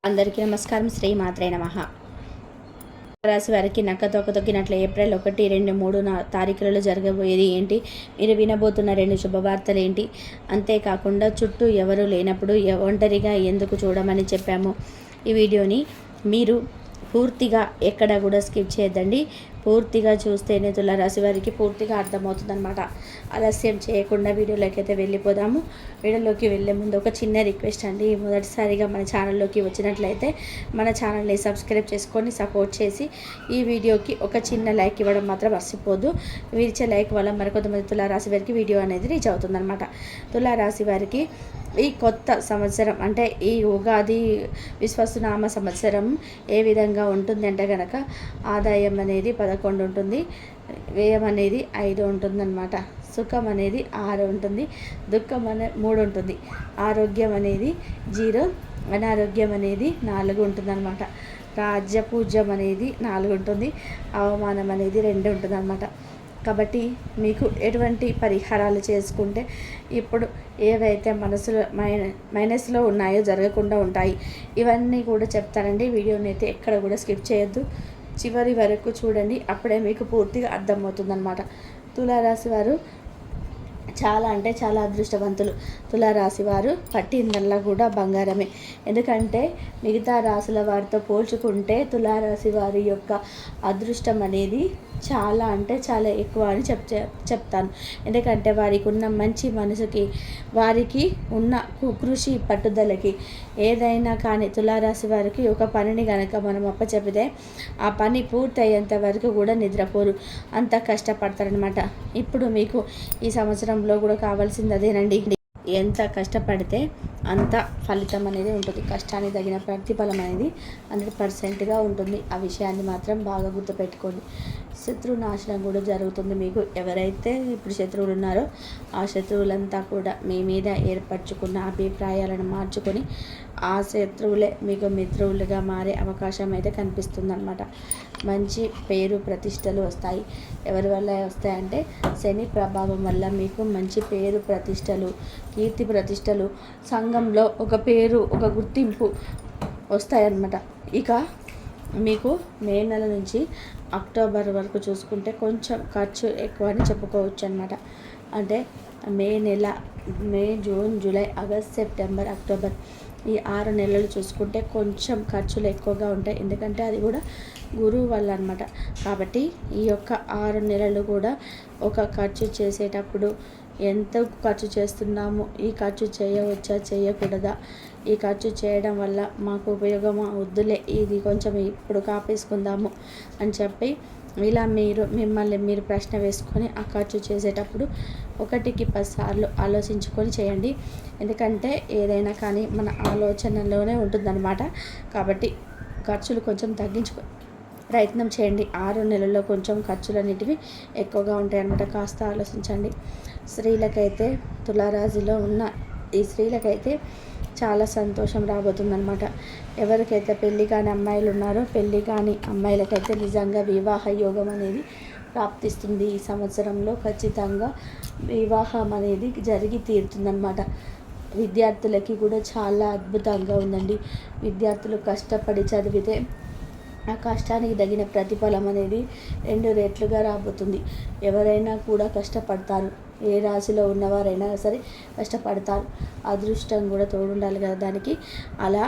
అందరికీ నమస్కారం. శ్రీ మాత్రే నమః. రాశి వారికి నక్క తొక్క తొక్కినట్లు ఏప్రిల్ 1, 2, 3 తారీఖులలో జరగబోయేది ఏంటి, మీరు వినబోతున్న 2 శుభవార్తలు ఏంటి, అంతేకాకుండా చుట్టూ ఎవరు లేనప్పుడు ఒంటరిగా ఎందుకు చూడమని చెప్పాము. ఈ వీడియోని మీరు పూర్తిగా ఎక్కడ కూడా స్కిప్ చేయొద్దండి. పూర్తిగా చూస్తేనే తులారాశి వారికి పూర్తిగా అర్థమవుతుందన్నమాట. ఆలస్యం చేయకుండా వీడియోలోకి అయితే వెళ్ళిపోదాము. వీడియోలోకి వెళ్ళే ముందు ఒక చిన్న రిక్వెస్ట్ అండి. మొదటిసారిగా మన ఛానల్లోకి వచ్చినట్లయితే మన ఛానల్ని సబ్స్క్రైబ్ చేసుకొని సపోర్ట్ చేసి ఈ వీడియోకి ఒక చిన్న లైక్ ఇవ్వడం మాత్రం మర్చిపోద్దు. వీరిచ్చే లైక్ వల్ల మరికొంతమంది తులారాశి వారికి వీడియో అనేది రీచ్ అవుతుందన్నమాట. తులారాశి వారికి ఈ కొత్త సంవత్సరం అంటే ఈ ఉగాది విశ్వసునామ సంవత్సరం ఏ విధంగా ఉంటుంది అంటే కనుక ఆదాయం అనేది 11 ఉంటుంది, వ్యయం అనేది 5 ఉంటుందన్నమాట. సుఖం అనేది 6 ఉంటుంది, దుఃఖం అనేది 3 ఉంటుంది, ఆరోగ్యం అనేది 0, అనారోగ్యం అనేది 4 ఉంటుందన్నమాట. రాజ్యపూజ్యం అనేది 4 ఉంటుంది, అవమానం అనేది 2 ఉంటుందన్నమాట. కాబట్టి మీకు ఎటువంటి పరిహారాలు చేసుకుంటే ఇప్పుడు ఏవైతే మనసులో మైనస్లో ఉన్నాయో జరగకుండా ఉంటాయి, ఇవన్నీ కూడా చెప్తానండి. వీడియోని అయితే ఎక్కడ కూడా స్కిప్ చేయొద్దు, చివరి వరకు చూడండి. అప్పుడే మీకు పూర్తిగా అర్థమవుతుందన్నమాట. తులారాశి వారు చాలా అంటే చాలా అదృష్టవంతులు. తులారాశి వారు పట్టిందల్లా కూడా బంగారమే. ఎందుకంటే మిగతా రాశుల వారితో పోల్చుకుంటే తులారాశి వారి యొక్క అదృష్టం అనేది చాలా అంటే చాలా ఎక్కువ అని చెప్తాను. ఎందుకంటే వారికి ఉన్న మంచి మనసుకి, వారికి ఉన్న కృషి పట్టుదలకి ఏదైనా కానీ తులారాశి వారికి ఒక పనిని కనుక మనం అప్పచెప్పితే ఆ పని పూర్తి అయ్యేంత వరకు కూడా నిద్రపోరు, అంత కష్టపడతారనమాట. ఇప్పుడు మీకు ఈ సంవత్సరంలో కూడా కావాల్సింది అదేనండి. ఎంత కష్టపడితే అంత ఫలితం అనేది ఉంటుంది. కష్టానికి తగిన ప్రతిఫలం అనేది 100%గా ఉంటుంది. ఆ విషయాన్ని మాత్రం బాగా గుర్తుపెట్టుకోండి. శత్రు నాశనం కూడా జరుగుతుంది. మీకు ఎవరైతే ఇప్పుడు శత్రువులు ఉన్నారో ఆ శత్రువులంతా కూడా మీ మీద ఏర్పరచుకున్న అభిప్రాయాలను మార్చుకొని ఆ శత్రువులే మీకు మిత్రువులుగా మారే అవకాశం అయితే కనిపిస్తుందన్నమాట. మంచి పేరు ప్రతిష్టలు వస్తాయి. ఎవరి వల్ల వస్తాయంటే శని ప్రభావం వల్ల మీకు మంచి పేరు ప్రతిష్టలు, కీర్తి ప్రతిష్టలు, సంఘంలో ఒక పేరు, ఒక గుర్తింపు వస్తాయన్నమాట. ఇక మీకు మే నెల నుంచి అక్టోబర్ వరకు చూసుకుంటే కొంచెం ఖర్చు ఎక్కువ అని చెప్పుకోవచ్చు అనమాట. అంటే మే నెల, May, June, July, August, September, October ఈ 6 నెలలు చూసుకుంటే కొంచెం ఖర్చులు ఎక్కువగా ఉంటాయి. ఎందుకంటే అది కూడా గురువు వల్ల అనమాట. కాబట్టి ఈ యొక్క 6 నెలలు కూడా ఒక ఖర్చు చేసేటప్పుడు ఎంత ఖర్చు చేస్తున్నాము, ఈ ఖర్చు చేయవచ్చా చేయకూడదా, ఈ ఖర్చు చేయడం వల్ల మాకు ఉపయోగమా వద్దులే, ఇది కొంచెం ఇప్పుడు కాపేసుకుందాము అని చెప్పి ఇలా మిమ్మల్ని మీరు ప్రశ్న వేసుకొని ఆ ఖర్చు చేసేటప్పుడు 1కి 10 సార్లు ఆలోచించుకొని చేయండి. ఎందుకంటే ఏదైనా కానీ మన ఆలోచనలోనే ఉంటుందన్నమాట. కాబట్టి ఖర్చులు కొంచెం తగ్గించుకో ప్రయత్నం చేయండి. 6 నెలల్లో కొంచెం ఖర్చులన్నిటివి ఎక్కువగా ఉంటాయన్నమాట. కాస్త ఆలోచించండి. స్త్రీలకైతే తులారాశిలో ఉన్న ఈ స్త్రీలకైతే చాలా సంతోషం రాబోతుందన్నమాట. ఎవరికైతే పెళ్ళి కాని అమ్మాయిలు ఉన్నారో పెళ్ళి కాని అమ్మాయిలకైతే నిజంగా వివాహ యోగం అనేది ప్రాప్తిస్తుంది. ఈ సంవత్సరంలో ఖచ్చితంగా వివాహం అనేది జరిగి తీరుతుందన్నమాట. విద్యార్థులకి కూడా చాలా అద్భుతంగా ఉందండి. విద్యార్థులు కష్టపడి చదివితే ఆ కష్టానికి తగిన ప్రతిఫలం అనేది 2 రెట్లుగా రాబోతుంది. ఎవరైనా కూడా కష్టపడతారు. ఏ రాశిలో ఉన్నవారైనా సరే కష్టపడతారు. అదృష్టం కూడా తోడుండాలి కదా దానికి. అలా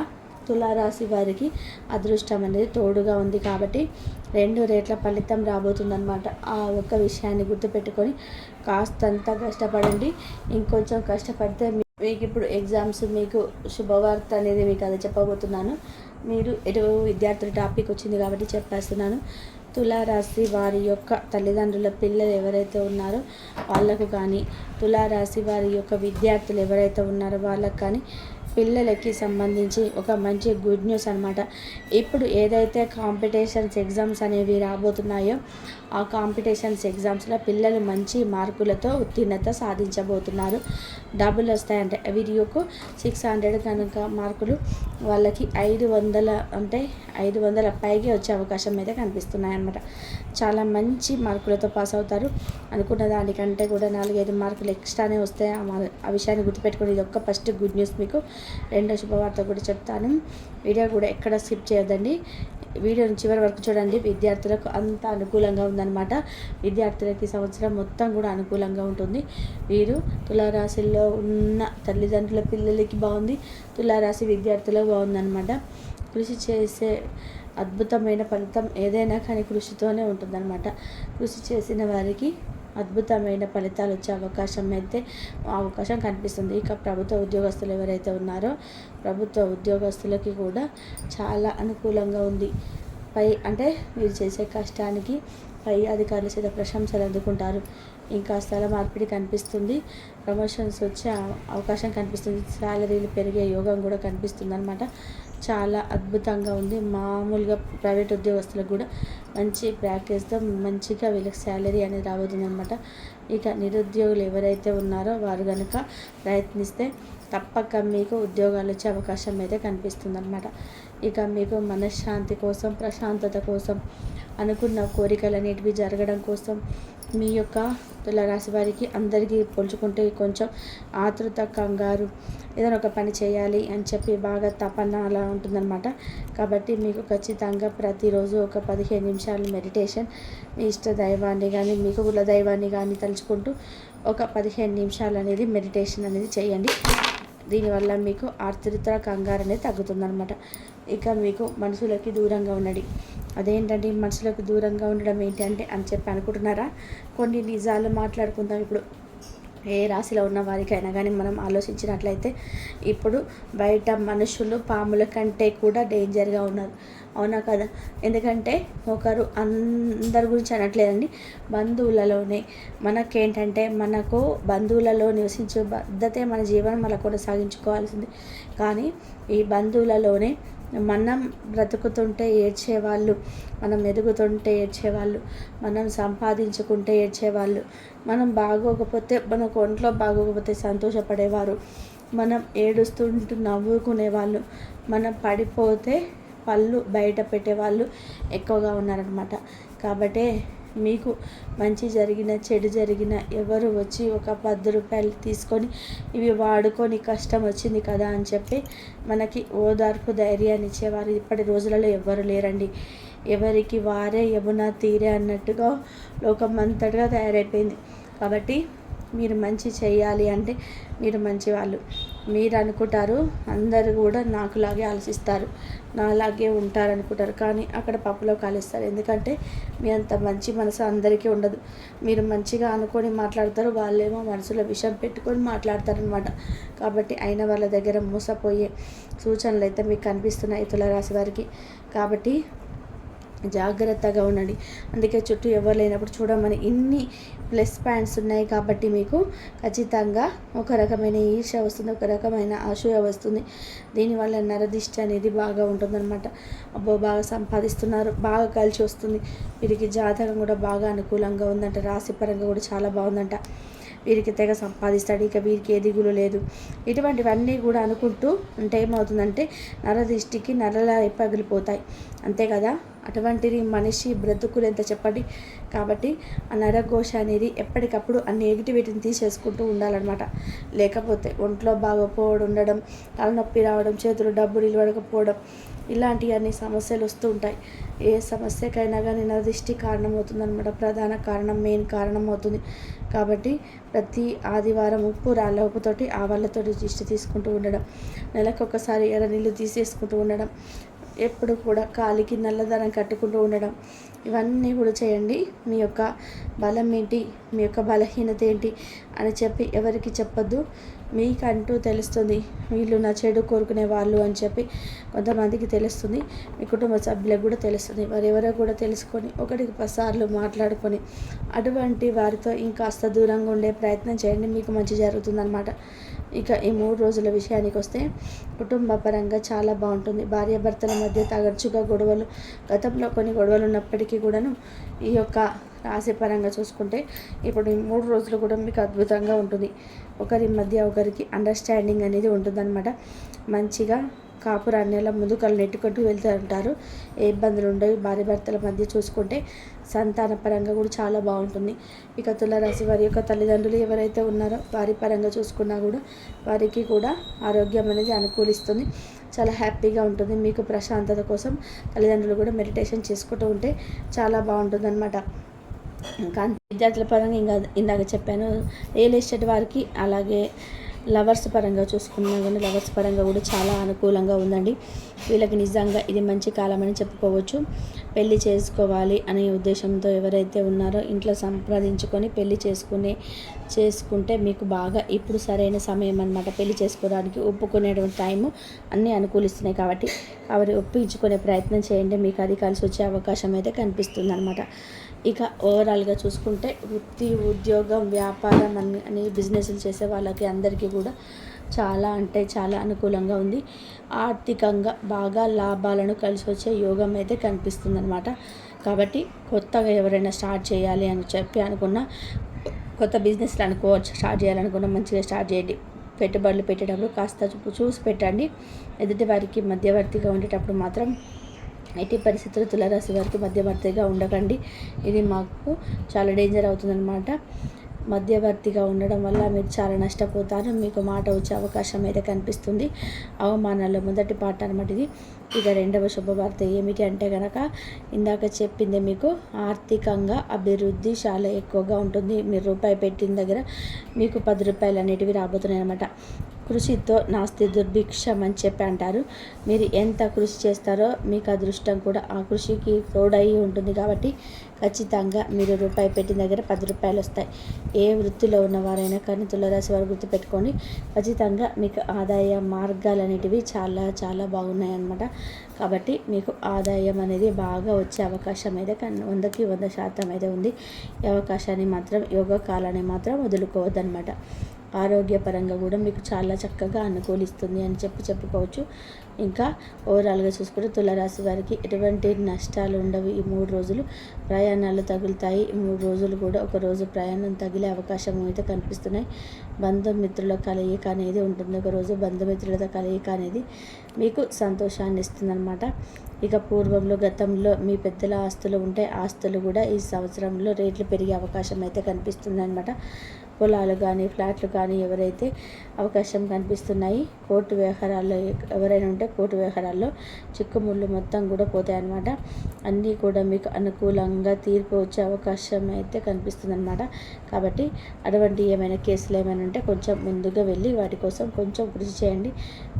తులారాశి వారికి అదృష్టం అనేది తోడుగా ఉంది. కాబట్టి 2 రెట్ల ఫలితం రాబోతుందన్నమాట. ఆ ఒక్క విషయాన్ని గుర్తుపెట్టుకొని కాస్తంత కష్టపడండి. ఇంకొంచెం కష్టపడితే మీకు ఇప్పుడు ఎగ్జామ్స్, మీకు శుభవార్త అనేది మీకు అది చెప్పబోతున్నాను. మీరు విద్యార్థుల టాపిక్ వచ్చింది కాబట్టి చెప్పేస్తున్నాను. తులారాశి వారి యొక్క తల్లిదండ్రుల పిల్లలు ఎవరైతే ఉన్నారో వాళ్ళకు కానీ, తులారాశి వారి యొక్క విద్యార్థులు ఎవరైతే ఉన్నారో వాళ్ళకు కానీ పిల్లలకి సంబంధించి ఒక మంచి గుడ్ న్యూస్ అనమాట. ఇప్పుడు ఏదైతే కాంపిటీషన్స్ ఎగ్జామ్స్ అనేవి రాబోతున్నాయో ఆ కాంపిటీషన్స్ ఎగ్జామ్స్లో పిల్లలు మంచి మార్కులతో ఉత్తీర్ణత సాధించబోతున్నారు. డబ్బులు వస్తాయంటే వీడియోకు 600 కనుక మార్కులు వాళ్ళకి 500 అంటే 500 పైగా వచ్చే అవకాశం అయితే కనిపిస్తున్నాయి అన్నమాట. చాలా మంచి మార్కులతో పాస్ అవుతారు. అనుకున్న దానికంటే కూడా 4-5 మార్కులు ఎక్స్ట్రానే వస్తాయి. ఆ విషయాన్ని గుర్తుపెట్టుకుని ఇది ఒక్క ఫస్ట్ గుడ్ న్యూస్ మీకు. రెండో శుభవార్త కూడా చెప్తాను. వీడియో కూడా ఎక్కడ స్కిప్ చేయొద్దండి, వీడియోని చివరి వరకు చూడండి. విద్యార్థులకు అంత అనుకూలంగా ఉందన్నమాట. విద్యార్థులకి సంవత్సరం మొత్తం కూడా అనుకూలంగా ఉంటుంది. వీరు తులారాశిలో ఉన్న తల్లిదండ్రుల పిల్లలకి బాగుంది, తులారాశి విద్యార్థులకు బాగుందన్నమాట. కృషి చేసే అద్భుతమైన ఫలితం ఏదైనా కానీ కృషితోనే ఉంటుందన్నమాట. కృషి చేసిన వారికి అద్భుతమైన ఫలితాలు వచ్చే అవకాశం కనిపిస్తుంది. ఇక ప్రభుత్వ ఉద్యోగస్తులు ఎవరైతే ఉన్నారో ప్రభుత్వ ఉద్యోగస్తులకి కూడా చాలా అనుకూలంగా ఉంది. అంటే మీరు చేసే కష్టానికి పై అధికారుల చేత ప్రశంసలు అందుకుంటారు. ఇంకా స్థల మార్పిడి కనిపిస్తుంది, ప్రమోషన్స్ వచ్చే అవకాశం కనిపిస్తుంది, శాలరీలు పెరిగే యోగం కూడా కనిపిస్తుంది అనమాట. చాలా అద్భుతంగా ఉంది. మామూలుగా ప్రైవేట్ ఉద్యోగస్తులకు కూడా మంచి ప్రాక్టీస్తో మంచిగా వీళ్ళకి శాలరీ అనేది రాబోతుంది అనమాట. ఇక నిరుద్యోగులు ఎవరైతే ఉన్నారో వారు కనుక ప్రయత్నిస్తే తప్పక మీకు ఉద్యోగాలు వచ్చే అవకాశం అయితే కనిపిస్తుంది అనమాట. ఇక మీకు మనశ్శాంతి కోసం, ప్రశాంతత కోసం, అనుకున్న కోరికలన్నిటివి జరగడం కోసం మీ యొక్క తులారాశి వారికి అందరికీ పోల్చుకుంటే కొంచెం ఆతృత, కంగారు, ఏదైనా ఒక పని చేయాలి అని చెప్పి బాగా తపన అలా ఉంటుందన్నమాట. కాబట్టి మీకు ఖచ్చితంగా ప్రతిరోజు ఒక 15 నిమిషాలు మెడిటేషన్, మీ ఇష్ట దైవాన్ని కానీ మీకు కుల దైవాన్ని కానీ తలుచుకుంటూ ఒక 15 నిమిషాలు అనేది మెడిటేషన్ అనేది చేయండి. దీనివల్ల మీకు ఆతృత, కంగారు అనేది తగ్గుతుందన్నమాట. ఇక మీకు మనుషులకి దూరంగా ఉండండి. అదేంటంటే మనుషులకు దూరంగా ఉండడం ఏంటంటే అని చెప్పి అనుకుంటున్నారా? కొన్ని నిజాలు మాట్లాడుకుందాం. ఇప్పుడు ఏ రాశిలో ఉన్న వారికైనా కానీ మనం ఆలోచించినట్లయితే ఇప్పుడు బయట మనుషులు పాముల కంటే కూడా డేంజర్గా ఉన్నారు, అవునా కదా? ఎందుకంటే ఒకరు అందరి గురించి అనట్లేదండి, బంధువులలోనే మనకేంటంటే మనకు బంధువులలో నివసించే పద్ధతే మన జీవనం అలా కొనసాగించుకోవాల్సింది. కానీ ఈ బంధువులలోనే మనం బ్రతుకుతుంటే ఏడ్చేవాళ్ళు, మనం ఎదుగుతుంటే ఏడ్చేవాళ్ళు, మనం సంపాదించుకుంటే ఏడ్చేవాళ్ళు, మనం బాగోకపోతే మనకు ఒంట్లో బాగోకపోతే సంతోషపడేవారు, మనం ఏడుస్తుంటూ నవ్వుకునేవాళ్ళు, మనం పడిపోతే పళ్ళు బయట పెట్టేవాళ్ళు ఎక్కువగా ఉన్నారనమాట. కాబట్టి మీకు మంచి జరిగిన చెడు జరిగిన ఎవరు వచ్చి ఒక 10 రూపాయలు తీసుకొని ఇవి వాడుకొని కష్టం వచ్చింది కదా అని చెప్పి మనకి ఓదార్పు ధైర్యాన్ని ఇచ్చేవారు ఇప్పటి రోజులలో ఎవ్వరు లేరండి. ఎవరికి వారే యమున తీరే అన్నట్టుగా లోకం అంతటా తయారైపోయింది. కాబట్టి మీరు మంచి చేయాలి అంటే మీరు మంచివాళ్ళు. మీరు అనుకుంటారు అందరూ కూడా నాకులాగే ఆలోచిస్తారు, నాలాగే ఉంటారు అనుకుంటారు, కానీ అక్కడ పప్పులో కాలేస్తారు. ఎందుకంటే మీ అంత మంచి మనసు అందరికీ ఉండదు. మీరు మంచిగా అనుకొని మాట్లాడతారు, వాళ్ళేమో మనసులో విషం పెట్టుకొని మాట్లాడతారనమాట. కాబట్టి అయిన వాళ్ళ దగ్గర మోసపోయే సూచనలు అయితే మీకు కనిపిస్తున్నాయి తులారాశి వారికి. కాబట్టి జాగ్రత్తగా ఉండండి. అందుకే చుట్టూ ఎవరు లేనప్పుడు చూడమని ఇన్ని ప్లస్ పాయింట్స్ ఉన్నాయి. కాబట్టి మీకు ఖచ్చితంగా ఒక రకమైన ఈర్ష్య వస్తుంది, ఒక రకమైన అసూయ వస్తుంది. దీనివల్ల నరదిష్టి అనేది బాగా ఉంటుందన్నమాట. అబ్బో బాగా సంపాదిస్తున్నారు, బాగా కలిసి వస్తుంది, వీరికి జాతకం కూడా బాగా అనుకూలంగా ఉందంట, రాశిపరంగా కూడా చాలా బాగుందంట, వీరికి తెగ సంపాదిస్తాడు, ఇక వీరికి ఏ దిగులు లేదు, ఇటువంటివన్నీ కూడా అనుకుంటూ ఉంటే ఏమవుతుందంటే నరదిష్టికి నరలా పగిలిపోతాయి, అంతే కదా? అటువంటిది మనిషి బ్రతుకులు ఎంత చెప్పండి. కాబట్టి ఆ నరఘోష అనేది ఎప్పటికప్పుడు ఆ నెగిటివిటీని తీసేసుకుంటూ ఉండాలన్నమాట. లేకపోతే ఒంట్లో బాగోపోవడం, ఉండడం, తలనొప్పి రావడం, చేతులు డబ్బు నిలవడకపోవడం, ఇలాంటి అన్ని సమస్యలు వస్తూ ఉంటాయి. ఏ సమస్యకైనా కానీ నరదిష్టి కారణమవుతుందన్నమాట. ప్రధాన కారణం, మెయిన్ కారణం అవుతుంది. కాబట్టి ప్రతి ఆదివారం ఉప్పు రాళ్ళ ఉప్పుతోటి ఆవాళ్ళతోటి దిష్టి తీసుకుంటూ ఉండడం, నెలకొకసారి ఎర్ర నీళ్ళు తీసేసుకుంటూ ఉండడం, ఎప్పుడు కూడా కాలికి నల్లదారం కట్టుకుంటూ ఉండడం, ఇవన్నీ కూడా చేయండి. మీ యొక్క బలం ఏంటి, మీ యొక్క బలహీనత ఏంటి అని చెప్పి ఎవరికి చెప్పొద్దు. మీకంటూ తెలుస్తుంది వీళ్ళు నా చెడు కోరుకునే వాళ్ళు అని చెప్పి కొంతమందికి తెలుస్తుంది, మీ కుటుంబ సభ్యులకు కూడా తెలుస్తుంది. వారెవరో కూడా తెలుసుకొని 1కి 10 సార్లు మాట్లాడుకొని అటువంటి వారితో ఇంకాస్త దూరంగా ఉండే ప్రయత్నం చేయండి, మీకు మంచి జరుగుతుందన్నమాట. ఇక ఈ 3 రోజుల విషయానికి వస్తే కుటుంబ పరంగా చాలా బాగుంటుంది. భార్యాభర్తల మధ్య తరచుగా గొడవలు, గతంలో కొన్ని గొడవలు ఉన్నప్పటికీ కూడాను ఈ యొక్క రాశి పరంగా చూసుకుంటే ఇప్పుడు ఈ 3 రోజులు కూడా మీకు అద్భుతంగా ఉంటుంది. ఒకరి మధ్య ఒకరికి అండర్స్టాండింగ్ అనేది ఉంటుందన్నమాట. మంచిగా కాపురాన్ని అలా ముందుకు నెట్టుకుంటూ వెళ్తూ ఉంటారు. ఏ ఇబ్బందులు ఉండవు. భార్య భర్తల మధ్య చూసుకుంటే సంతాన పరంగా కూడా చాలా బాగుంటుంది. ఇక తులారాశి వారి యొక్క తల్లిదండ్రులు ఎవరైతే ఉన్నారో వారి పరంగా చూసుకున్నా కూడా వారికి కూడా ఆరోగ్యం అనేది అనుకూలిస్తుంది. చాలా హ్యాపీగా ఉంటుంది. మీకు ప్రశాంతత కోసం తల్లిదండ్రులు కూడా మెడిటేషన్ చేసుకుంటూ ఉంటే చాలా బాగుంటుంది అనమాట. ఇంకా విద్యార్థుల పరంగా ఇంకా ఇందాక చెప్పాను. రియల్ ఎస్టేట్ వారికి అలాగే లవర్స్ పరంగా చూసుకున్నా కానీ లవర్స్ పరంగా కూడా చాలా అనుకూలంగా ఉందండి. వీళ్ళకి నిజంగా ఇది మంచి కాలం అని చెప్పుకోవచ్చు. పెళ్లి చేసుకోవాలి అనే ఉద్దేశంతో ఎవరైతే ఉన్నారో ఇంట్లో సంప్రదించుకొని పెళ్లి చేసుకుంటే మీకు బాగా ఇప్పుడు సరైన సమయం అన్నమాట. పెళ్లి చేసుకోవడానికి ఒప్పుకునేటువంటి టైము అన్నీ అనుకూలిస్తున్నాయి కాబట్టి వారు ఒప్పించుకునే ప్రయత్నం చేయండి. మీకు అది కలిసి వచ్చే అవకాశం అయితే కనిపిస్తుంది అనమాట. ఇక ఓవరాల్గా చూసుకుంటే వృత్తి, ఉద్యోగం, వ్యాపారం అని బిజినెస్లు చేసే వాళ్ళకి అందరికీ కూడా చాలా అంటే చాలా అనుకూలంగా ఉంది. ఆర్థికంగా బాగా లాభాలను కలిసి వచ్చే యోగం అయితే కనిపిస్తుంది అనమాట. కాబట్టి కొత్తగా ఎవరైనా స్టార్ట్ చేయాలి అని చెప్పి అనుకున్న కొత్త బిజినెస్లు స్టార్ట్ చేయాలనుకున్న మంచిగా స్టార్ట్ చేయండి. పెట్టుబడులు పెట్టేటప్పుడు కాస్త చూసి పెట్టండి. ఎదుటి వారికి మధ్యవర్తిగా ఉండేటప్పుడు మాత్రం ఎట్టి పరిస్థితుల్లో తులారాశి వారికి మధ్యవర్తిగా ఉండకండి. ఇది మాకు చాలా డేంజర్ అవుతుందన్నమాట. మధ్యవర్తిగా ఉండడం వల్ల మీరు చాలా నష్టపోతారు. మీకు మాట వచ్చే అవకాశం అయితే కనిపిస్తుంది. అవమానాల్లో మొదటి పాట అనమాట ఇది. ఇక రెండవ శుభవార్త ఏమిటి అంటే కనుక ఇందాక చెప్పింది మీకు ఆర్థికంగా అభివృద్ధి చాలా ఎక్కువగా ఉంటుంది. మీరు రూపాయి పెట్టిన దగ్గర మీకు 10 రూపాయలు అనేటివి రాబోతున్నాయి అనమాట. కృషితో నాస్తి దుర్భిక్షం అని చెప్పి అంటారు. మీరు ఎంత కృషి చేస్తారో మీకు అదృష్టం కూడా ఆ కృషికి తోడయి ఉంటుంది. కాబట్టి ఖచ్చితంగా మీరు రూపాయి పెట్టిన దగ్గర 10 రూపాయలు వస్తాయి. ఏ వృత్తిలో ఉన్నవారైనా కానీ తులారాశి వారు గుర్తుపెట్టుకొని ఖచ్చితంగా మీకు ఆదాయ మార్గాలు అనేటివి చాలా చాలా బాగున్నాయి అన్నమాట. కాబట్టి మీకు ఆదాయం అనేది బాగా వచ్చే అవకాశం అయితే 100కి 100% అయితే ఉంది. ఈ అవకాశాన్ని మాత్రం యోగ కాలాన్ని మాత్రం వదులుకోవద్దనమాట. ఆరోగ్యపరంగా కూడా మీకు చాలా చక్కగా అనుకూలిస్తుంది అని చెప్పుకోవచ్చు. ఇంకా ఓవరాల్గా చూసుకుంటే తులారాశి వారికి ఎటువంటి నష్టాలు ఉండవు. ఈ 3 రోజులు ప్రయాణాలు తగులుతాయి. ఈ 3 రోజులు కూడా ఒక రోజు ప్రయాణం తగిలే అవకాశం అయితే కనిపిస్తున్నాయి. బంధుమిత్రుల కలయిక అనేది ఉంటుంది. ఒక రోజు బంధుమిత్రులతో కలయిక అనేది మీకు సంతోషాన్ని ఇస్తుందన్నమాట. ఇక గతంలో మీ పెద్దల ఆస్తులు ఉంటే ఆస్తులు కూడా ఈ సంవత్సరంలో రేట్లు పెరిగే అవకాశం అయితే కనిపిస్తుంది అనమాట. పొలాలు కానీ ఫ్లాట్లు కానీ ఎవరైతే అవకాశం కనిపిస్తున్నాయి. కోర్టు వ్యవహారాల్లో ఎవరైనా ఉంటే కోర్టు వ్యవహారాల్లో చిక్కుముళ్ళు మొత్తం కూడా పోతాయి అన్నమాట. అన్నీ కూడా మీకు అనుకూలంగా తీర్పు వచ్చే అవకాశం అయితే కనిపిస్తుంది అనమాట. కాబట్టి అటువంటి ఏమైనా కేసులు ఏమైనా ఉంటే కొంచెం ముందుగా వెళ్ళి వాటి కోసం కొంచెం కృషి చేయండి.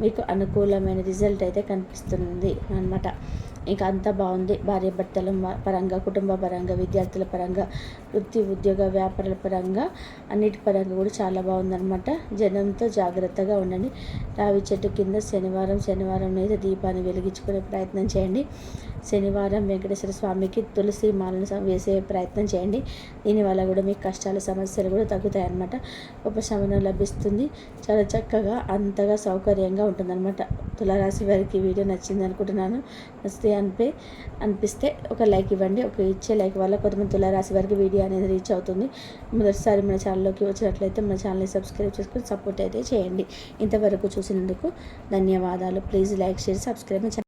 మీకు అనుకూలమైన రిజల్ట్ అయితే కనిపిస్తుంది అన్నమాట. ఇంకా అంతా బాగుంది. భార్య భర్తల పరంగా, కుటుంబ పరంగా, విద్యార్థుల పరంగా, వృత్తి ఉద్యోగ వ్యాపారాల పరంగా అన్నిటి పరంగా కూడా చాలా బాగుందన్నమాట. జనంతో జాగ్రత్తగా ఉండండి. రావి చెట్టు కింద శనివారం అయితే దీపాన్ని వెలిగించుకునే ప్రయత్నం చేయండి. శనివారం వెంకటేశ్వర స్వామికి తులసి మాలను వేసే ప్రయత్నం చేయండి. దీనివల్ల కూడా మీకు కష్టాలు సమస్యలు కూడా తగ్గుతాయి అన్నమాట. ఉపశమనం లభిస్తుంది. చాలా చక్కగా అంతగా సౌకర్యంగా ఉంటుందన్నమాట. తులారాశి వారికి వీడియో నచ్చింది అనుకుంటున్నాను. నచ్చితే అనిపిస్తే ఒక లైక్ ఇవ్వండి. ఒక ఇచ్చే లైక్ వల్ల కొంతమంది తులారాశి వారికి వీడియో అనేది రీచ్ అవుతుంది. మొదటిసారి మన ఛానల్లోకి వచ్చినట్లయితే మన ఛానల్ని సబ్స్క్రైబ్ చేసుకొని సపోర్ట్ అయితే చేయండి. ఇంతవరకు చూసినందుకు ధన్యవాదాలు. Please like, share, subscribe.